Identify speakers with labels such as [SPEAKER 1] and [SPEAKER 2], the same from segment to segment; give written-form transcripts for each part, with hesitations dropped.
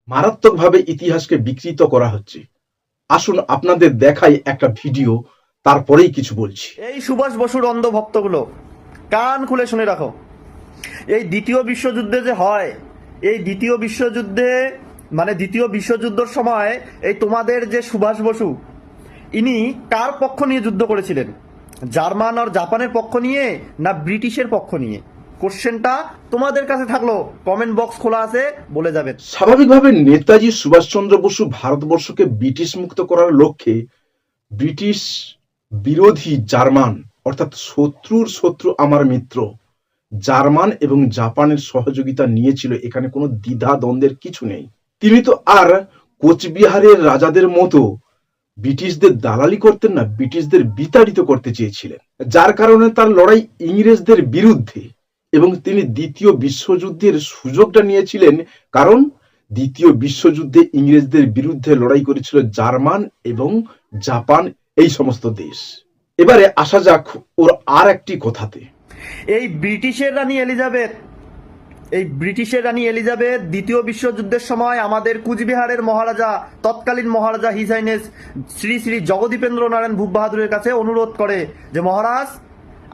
[SPEAKER 1] মারাত্মকভাবে ইতিহাসকে বিকৃত করা হচ্ছে। আসুন আপনাদের দেখাই একটা ভিডিও, তারপরেই কিছু বলছি।
[SPEAKER 2] এই সুভাষ বসুর অন্ধ ভক্তগুলো কান খুলে শুনে রাখো। এই দ্বিতীয় বিশ্বযুদ্ধে যে হয়, এই দ্বিতীয় বিশ্বযুদ্ধে মানে দ্বিতীয় বিশ্বযুদ্ধের সময় এই তোমাদের যে সুভাষ বসু, ইনি কার পক্ষ নিয়ে যুদ্ধ করেছিলেন? জার্মান আর জাপানের পক্ষ নিয়ে না ব্রিটিশের পক্ষ নিয়ে? কোশ্চেনটা তোমাদের কাছে থাকলো, কমেন্ট বক্স খোলা আছে, বলে যাবেন।
[SPEAKER 1] স্বাভাবিকভাবে নেতাজি সুভাষচন্দ্র বসু ভারতবর্ষকে ব্রিটিশ মুক্ত করার লক্ষ্যে ব্রিটিশ বিরোধী জার্মান, অর্থাৎ শত্রুর শত্রু আমার মিত্র, জার্মান এবং জাপানের সহযোগিতা নিয়েছিল। এখানে কোনো দ্বিধা দ্বন্দ্বের কিছু নেই। তিনি তো আর কোচবিহারের রাজাদের মতো ব্রিটিশদের দালালি করতেন না, ব্রিটিশদের বিতাড়িত করতে চেয়েছিলেন, যার কারণে তার লড়াই ইংরেজদের বিরুদ্ধে। এবং তিনি দ্বিতীয় বিশ্বযুদ্ধের সুযোগটা নিয়েছিলেন, কারণ দ্বিতীয় বিশ্বযুদ্ধে ইংরেজদের বিরুদ্ধে লড়াই করেছিল জার্মান এবং জাপান, এই সমস্ত দেশ। এবারে আসা যাক ওর আর একটি কথাতে।
[SPEAKER 2] এই ব্রিটিশের রানী এলিজাবেথ দ্বিতীয় বিশ্বযুদ্ধের সময় আমাদের কুচবিহারের মহারাজা, তৎকালীন মহারাজা হিজ হাইনেস শ্রী শ্রী জগদীপেন্দ্র নারায়ণ ভূপ বাহাদুরের কাছে অনুরোধ করে যে মহারাজ,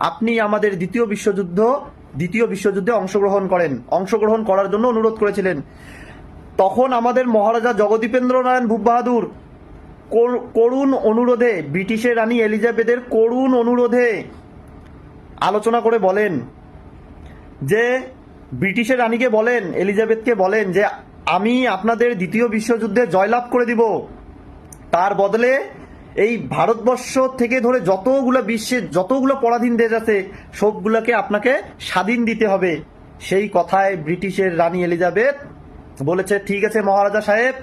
[SPEAKER 2] আপনি আমাদের দ্বিতীয় বিশ্বযুদ্ধে অংশগ্রহণ করার জন্য অনুরোধ করেছিলেন। তখন আমাদের মহারাজা জগদীপেন্দ্র নারায়ণ ভূপ বাহাদুর করুণ অনুরোধে, ব্রিটিশের রানী এলিজাবেথের করুণ অনুরোধে আলোচনা করে বলেন যে, ব্রিটিশের রানীকে বলেন, এলিজাবেথকে বলেন যে আমি আপনাদের দ্বিতীয় বিশ্বযুদ্ধে জয়লাভ করে দিব, তার বদলে এই ভারতবর্ষ থেকে ধরে যতগুলো বিশ্বের যতগুলো পরাধীন দেশ আছে সবগুলোকে আপনাকে স্বাধীন দিতে হবে। সেই কথায় ব্রিটিশের রানী এলিজাবেথ বলেছে, ঠিক আছে মহারাজা সাহেব।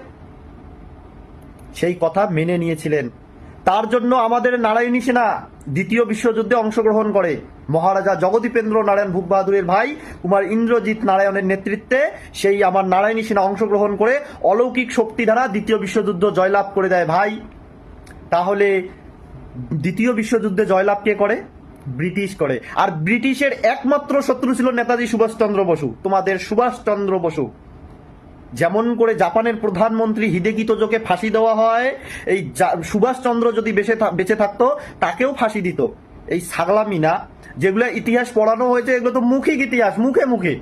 [SPEAKER 2] সেই কথা মেনে নিয়েছিলেন। তার জন্য আমাদের নারায়ণী সেনা দ্বিতীয় বিশ্বযুদ্ধে অংশগ্রহণ করে। মহারাজা জগদীপেন্দ্র নারায়ণ ভূপ বাহাদুরের ভাই কুমার ইন্দ্রজিৎ নারায়ণের নেতৃত্বে সেই আমার নারায়ণী সেনা অংশগ্রহণ করে অলৌকিক শক্তি দ্বারা দ্বিতীয় বিশ্বযুদ্ধ জয়লাভ করে দেয়। ভাই, তাহলে দ্বিতীয় বিশ্বযুদ্ধে জয়লাভ কে করে? ব্রিটিশ করে। আর ব্রিটিশের একমাত্র শত্রু ছিল নেতাজি সুভাষচন্দ্র বসু, তোমাদের সুভাষচন্দ্র বসু। যেমন করে জাপানের প্রধানমন্ত্রী হিদেকিতোজোকে ফাঁসি দেওয়া হয়, এই সুভাষচন্দ্র যদি বেঁচে থাকতো তাকেও ফাঁসি দিত। এই ছাগলামি না, যেগুলো ইতিহাস পড়ানো হয়েছে এগুলো তো মৌখিক ইতিহাস, মুখে মুখে,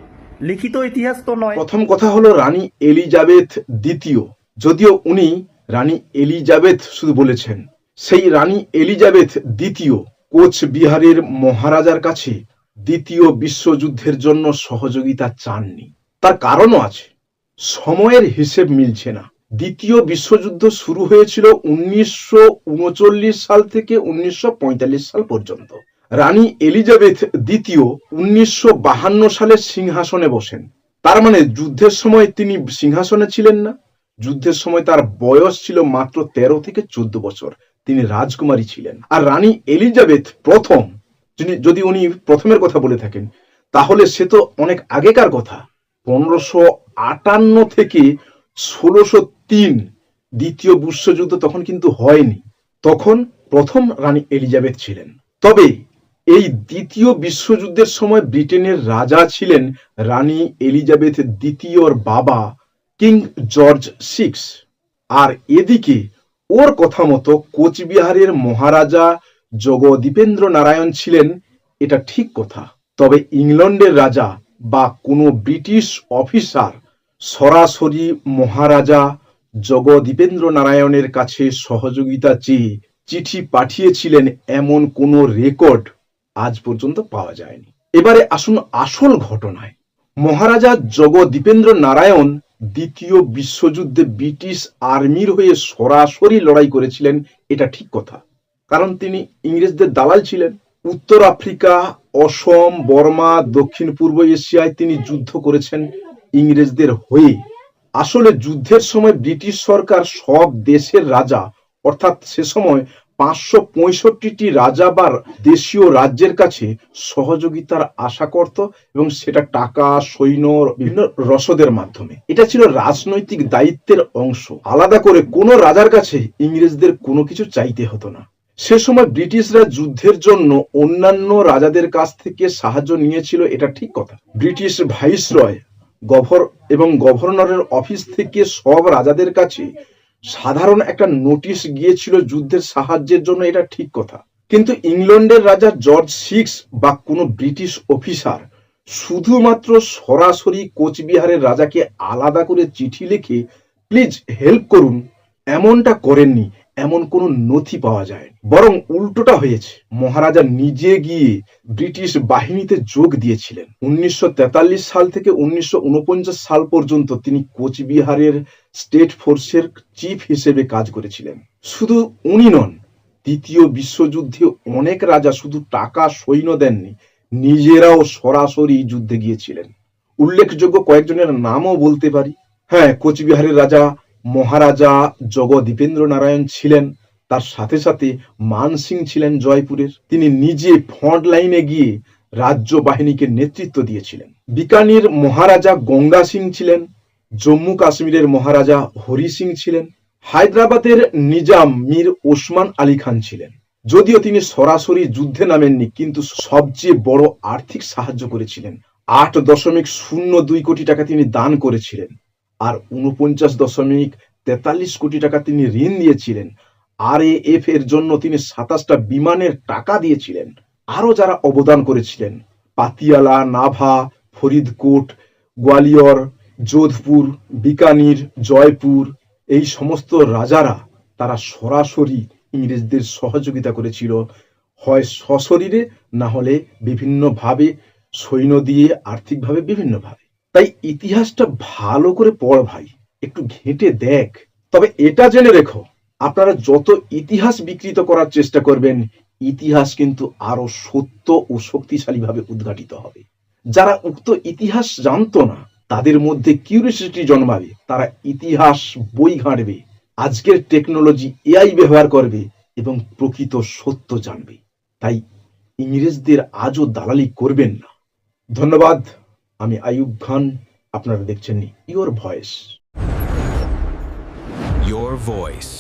[SPEAKER 2] লিখিত ইতিহাস তো নয়।
[SPEAKER 1] প্রথম কথা হলো রানী এলিজাবেথ দ্বিতীয়, যদিও উনি রানী এলিজাবেথ শুধু বলেছেন, সেই রানী এলিজাবেথ দ্বিতীয় কোচবিহারের মহারাজার কাছে দ্বিতীয় বিশ্বযুদ্ধের জন্য সহযোগিতা চাননি। তার কারণও আছে, সময়ের হিসেব মিলছে না। দ্বিতীয় বিশ্বযুদ্ধ শুরু হয়েছিল 1939 সাল থেকে 1945 সাল পর্যন্ত। রানী এলিজাবেথ দ্বিতীয় 1952 সালে সিংহাসনে বসেন। তার মানে যুদ্ধের সময় তিনি সিংহাসনে ছিলেন না, যুদ্ধের সময় তার বয়স ছিল মাত্র 13 থেকে 14 বছর, তিনি রাজকুমারী ছিলেন। আর রানী এলিজাবেথ প্রথম, যদি উনি প্রথমের কথা বলে থাকেন তাহলে সে তো অনেক আগেকার কথা, 1558 থেকে 1603, দ্বিতীয় বিশ্বযুদ্ধ তখন কিন্তু হয়নি, তখন প্রথম রানী এলিজাবেথ ছিলেন। তবে এই দ্বিতীয় বিশ্বযুদ্ধের সময় ব্রিটেনের রাজা ছিলেন রানী এলিজাবেথ দ্বিতীয়র বাবা কিং জর্জ 6। আর এদিকে ওর কথা মতো কোচবিহারের মহারাজা জগদীপেন্দ্র নারায়ণ ছিলেন, এটা ঠিক কথা। তবে ইংল্যান্ডের রাজা বা কোনো ব্রিটিশ অফিসার সরাসরি মহারাজা জগদীপেন্দ্র নারায়ণের কাছে সহযোগিতা চেয়ে চিঠি পাঠিয়েছিলেন এমন কোনো রেকর্ড আজ পর্যন্ত পাওয়া যায়নি। এবারে আসুন আসল ঘটনায়। মহারাজা জগদীপেন্দ্র নারায়ণ দ্বিতীয় বিশ্বযুদ্ধে ব্রিটিশ আর্মির হয়ে সরাসরি লড়াই করেছিলেন, এটা ঠিক কথা, কারণ তিনি ইংরেজদের দালাল ছিলেন। উত্তর আফ্রিকা, অসম, বর্মা, দক্ষিণ পূর্ব এশিয়ায় তিনি যুদ্ধ করেছেন ইংরেজদের হয়ে। আসলে যুদ্ধের সময় ব্রিটিশ সরকার সব দেশের রাজা, অর্থাৎ সে সময় 565টি রাজা বা দেশীয় রাজ্যের কাছে সহযোগিতার আশা করত, এবং সেটা টাকা, সৈন্য, বিভিন্ন রসদের মাধ্যমে। এটা ছিল রাজনৈতিক দায়িত্বের অংশ। আলাদা করে কোনো রাজার কাছে ইংরেজদের কোনো কিছু চাইতে হতো না। সে সময় ব্রিটিশরা যুদ্ধের জন্য অন্যান্য রাজাদের কাছ থেকে সাহায্য নিয়েছিল, এটা ঠিক কথা। ব্রিটিশ ভাইসরয় গভর্নরের অফিস থেকে সব রাজাদের কাছে সাধারণ একটা নোটিশ গিয়েছিল যুদ্ধের সাহায্যের জন্য, এটা ঠিক কথা। কিন্তু ইংল্যান্ডের রাজা জর্জ সিক্স বা কোনো ব্রিটিশ অফিসার শুধুমাত্র সরাসরি কোচবিহারের রাজাকে আলাদা করে চিঠি লিখে প্লিজ হেল্প করুন এমনটা করেননি, এমন কোনো নথি পাওয়া যায়। বরং উল্টোটা হয়েছে, মহারাজা নিজে গিয়ে ব্রিটিশ বাহিনীতে যোগ দিয়েছিলেন। 1943 সাল থেকে 1949 সাল পর্যন্ত তিনি কোচবিহারের স্টেট ফোর্সের চিফ হিসেবে কাজ করেছিলেন। শুধু উনি নন, দ্বিতীয় বিশ্বযুদ্ধে অনেক রাজা শুধু টাকা সৈন্য দেননি, নিজেরাও সরাসরি যুদ্ধে গিয়েছিলেন। উল্লেখযোগ্য কয়েকজনের নামও বলতে পারি। হ্যাঁ, কোচবিহারের রাজা মহারাজা জগদীপেন্দ্র নারায়ণ ছিলেন, তার সাথে সাথে মান সিং ছিলেন জয়পুরের। তিনি নিজে ফ্রন্ট লাইনে গিয়ে রাজ্য বাহিনীকে নেতৃত্ব দিয়েছিলেন। বিকানির মহারাজা গঙ্গা সিং ছিলেন, জম্মু কাশ্মীরের মহারাজা হরি সিং ছিলেন, হায়দ্রাবাদের নিজাম মীর ওসমান আলী খান ছিলেন। যদিও তিনি সরাসরি যুদ্ধে নামেননি, কিন্তু সবচেয়ে বড় আর্থিক সাহায্য করেছিলেন। 8.02 কোটি টাকা তিনি দান করেছিলেন, আর 49.43 কোটি টাকা তিনি ঋণ দিয়েছিলেন। RAF এর জন্য তিনি 27টা বিমানের টাকা দিয়েছিলেন। আরো যারা অবদান করেছিলেন, পাতিয়ালা, নাভা, ফরিদকোট, গোয়ালিয়র, যোধপুর, বিকানির, জয়পুর, এই সমস্ত রাজারা তারা সরাসরি ইংরেজদের সহযোগিতা করেছিল, হয় সশরীরে না হলে বিভিন্নভাবে সৈন্য দিয়ে, আর্থিকভাবে বিভিন্নভাবে। তাই ইতিহাসটা ভালো করে পড় ভাই, একটু ঘেঁটে দেখ। তবে এটা জেনে রেখো, আপনারা যত ইতিহাস বিকৃত করার চেষ্টা করবেন, ইতিহাস কিন্তু আরো সত্য ও শক্তিশালীভাবে উদ্ঘাটিত হবে। যারা উক্ত ইতিহাস জানতো না, তাদের মধ্যে কিউরিওসিটি জন্মাবে, তারা ইতিহাস বই ঘাঁটবে, আজকের টেকনোলজি AI ব্যবহার করবে এবং প্রকৃত সত্য জানবে। তাই ইংরেজদের আজও দালালি করবেন না। ধন্যবাদ। আমি আইয়ুব খান, আপনারা দেখছেন ইওর ভয়েস।
[SPEAKER 3] Your voice.